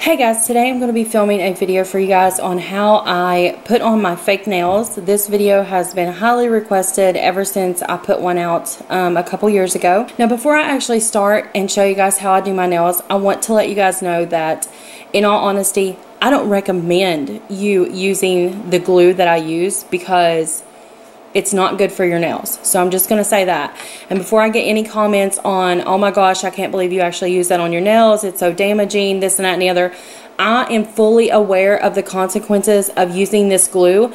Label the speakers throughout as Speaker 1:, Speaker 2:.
Speaker 1: Hey guys, today I'm going to be filming a video for you guys on how I put on my fake nails. This video has been highly requested ever since I put one out a couple years ago. Now before I actually start and show you guys how I do my nails, I want to let you guys know that in all honesty, I don't recommend you using the glue that I use because it's not good for your nails. So I'm just going to say that. And before I get any comments on, oh my gosh, I can't believe you actually use that on your nails, it's so damaging, this and that and the other, I am fully aware of the consequences of using this glue.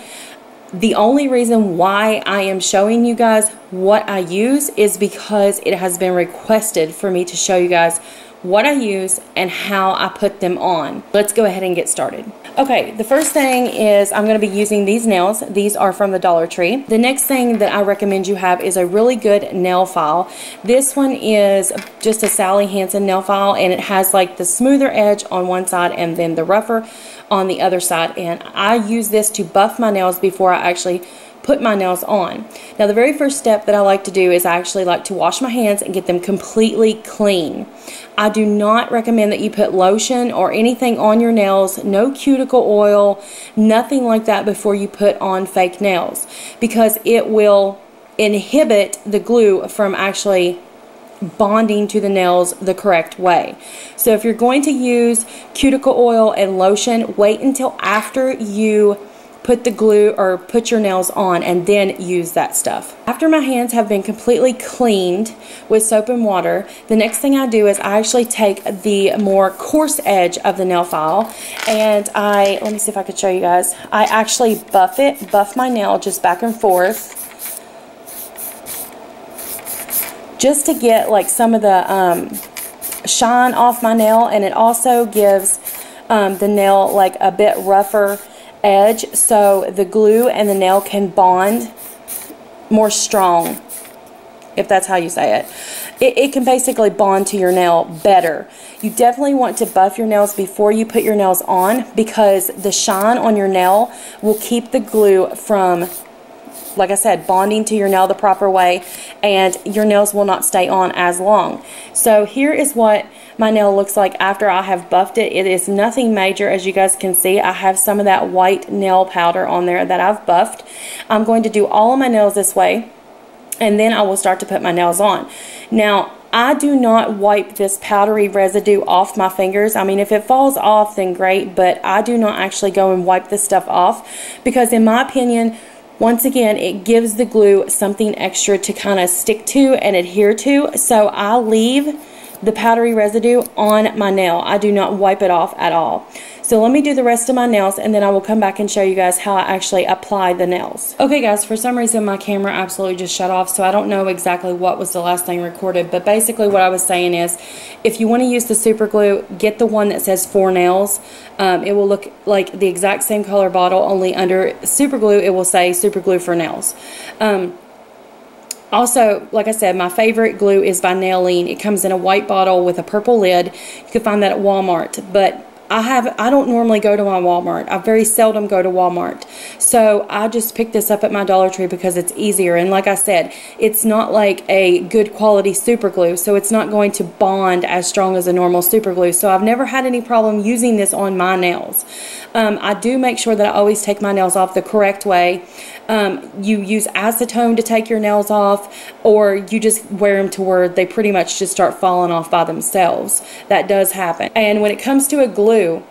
Speaker 1: The only reason why I am showing you guys what I use is because it has been requested for me to show you guys what I use and how I put them on. Let's go ahead and get started. Okay, the first thing is I'm going to be using these nails. These are from the Dollar Tree. The next thing that I recommend you have is a really good nail file. This one is just a Sally Hansen nail file, and it has like the smoother edge on one side and then the rougher on the other side. And I use this to buff my nails before I actually put my nails on. Now the very first step that I like to do is I actually like to wash my hands and get them completely clean. I do not recommend that you put lotion or anything on your nails, no cuticle oil, nothing like that before you put on fake nails, because it will inhibit the glue from actually bonding to the nails the correct way. So if you're going to use cuticle oil and lotion, wait until after you put the glue or put your nails on and then use that stuff. After my hands have been completely cleaned with soap and water, the next thing I do is I actually take the more coarse edge of the nail file and let me see if I could show you guys. I actually buff my nail just back and forth just to get like some of the shine off my nail, and it also gives the nail like a bit rougher edge so the glue and the nail can bond more strong, if that's how you say it. It can basically bond to your nail better. You definitely want to buff your nails before you put your nails on, because the shine on your nail will keep the glue from, like I said, bonding to your nail the proper way, and your nails will not stay on as long. So here is what my nail looks like after I have buffed it. It is nothing major, as you guys can see. I have some of that white nail powder on there that I've buffed. I'm going to do all of my nails this way, and then I will start to put my nails on. Now, I do not wipe this powdery residue off my fingers. I mean, if it falls off, then great, but I do not actually go and wipe this stuff off, because in my opinion, once again, it gives the glue something extra to kind of stick to and adhere to. So I leave the powdery residue on my nail. I do not wipe it off at all. So let me do the rest of my nails, and then I will come back and show you guys how I actually apply the nails. Okay guys, for some reason my camera absolutely just shut off, so I don't know exactly what was the last thing recorded, but basically what I was saying is, if you want to use the super glue, get the one that says 4 nails. It will look like the exact same color bottle, only under super glue it will say super glue for nails. Also, like I said, my favorite glue is by Nailene. It comes in a white bottle with a purple lid. You can find that at Walmart, but I don't normally go to my Walmart. I very seldom go to Walmart. So I just picked this up at my Dollar Tree because it's easier. And like I said, it's not like a good quality super glue, so it's not going to bond as strong as a normal super glue. So I've never had any problem using this on my nails. I do make sure that I always take my nails off the correct way. You use acetone to take your nails off, or you just wear them to where they pretty much just start falling off by themselves. That does happen. And when it comes to a glue,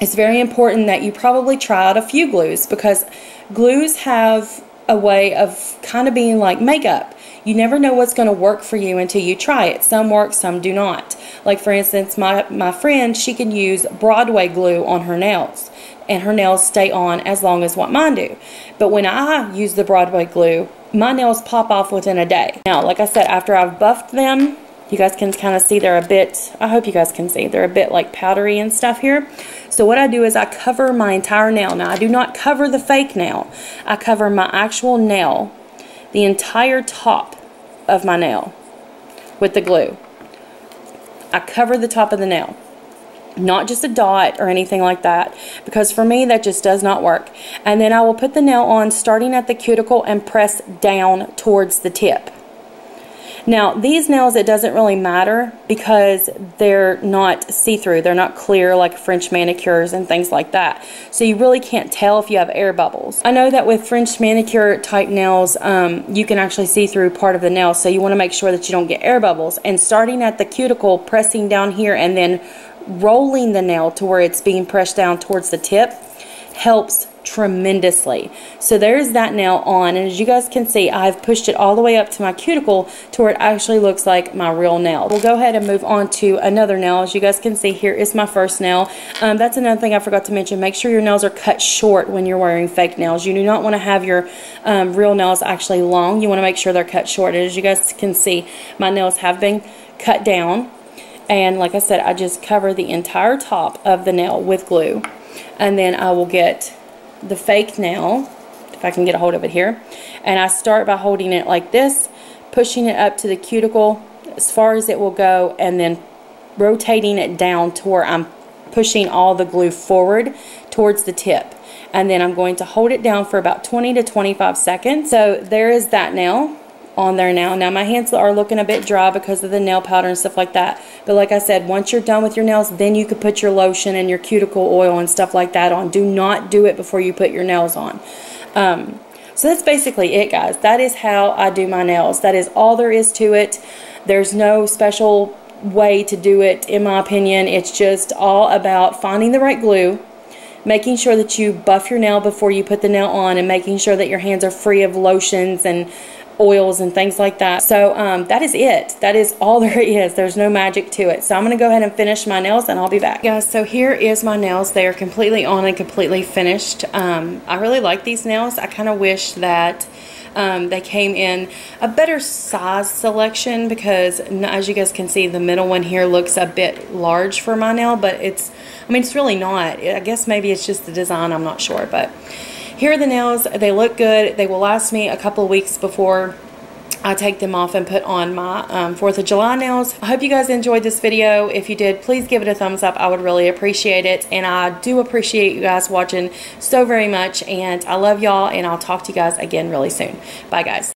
Speaker 1: it's very important that you probably try out a few glues, because glues have a way of kind of being like makeup. You never know what's going to work for you until you try it. Some work, some do not. Like for instance, my friend, she can use Broadway glue on her nails, and her nails stay on as long as what mine do. But when I use the Broadway glue, my nails pop off within a day. Now, like I said, after I've buffed them, you guys can kind of see they're a bit, I hope you guys can see, they're a bit like powdery and stuff here. So what I do is I cover my entire nail. Now, I do not cover the fake nail. I cover my actual nail, the entire top of my nail with the glue. I cover the top of the nail. Not just a dot or anything like that, because for me that just does not work. And then I will put the nail on starting at the cuticle and press down towards the tip. Now these nails, it doesn't really matter because they're not see-through. They're not clear like French manicures and things like that. So you really can't tell if you have air bubbles. I know that with French manicure type nails, you can actually see through part of the nail. So you want to make sure that you don't get air bubbles. And starting at the cuticle, pressing down here and then rolling the nail to where it's being pressed down towards the tip helps tremendously. So there's that nail on, and as you guys can see, I've pushed it all the way up to my cuticle to where it actually looks like my real nail. We'll go ahead and move on to another nail. As you guys can see, here is my first nail. That's another thing I forgot to mention. Make sure your nails are cut short when you're wearing fake nails. You do not want to have your real nails actually long. You want to make sure they're cut short. And as you guys can see, my nails have been cut down, and like I said, I just cover the entire top of the nail with glue, and then I will get the fake nail, if I can get a hold of it here, and I start by holding it like this, pushing it up to the cuticle as far as it will go, and then rotating it down to where I'm pushing all the glue forward towards the tip, and then I'm going to hold it down for about 20 to 25 seconds. So there is that nail on there now. Now my hands are looking a bit dry because of the nail powder and stuff like that, but like I said, once you're done with your nails, then you could put your lotion and your cuticle oil and stuff like that on. Do not do it before you put your nails on. So that's basically it, guys. That is how I do my nails. That is all there is to it. There's no special way to do it, in my opinion. It's just all about finding the right glue, making sure that you buff your nail before you put the nail on, and making sure that your hands are free of lotions and oils and things like that. So that is it. That is all there is. There's no magic to it. So I'm going to go ahead and finish my nails, and I'll be back. Guys, so here is my nails. They are completely on and completely finished. I really like these nails. I kind of wish that they came in a better size selection, because as you guys can see, the middle one here looks a bit large for my nail, but it's, I mean, it's really not. I guess maybe it's just the design. I'm not sure, but here are the nails. They look good. They will last me a couple of weeks before I take them off and put on my 4th of July nails. I hope you guys enjoyed this video. If you did, please give it a thumbs up. I would really appreciate it. And I do appreciate you guys watching so very much. And I love y'all, and I'll talk to you guys again really soon. Bye, guys.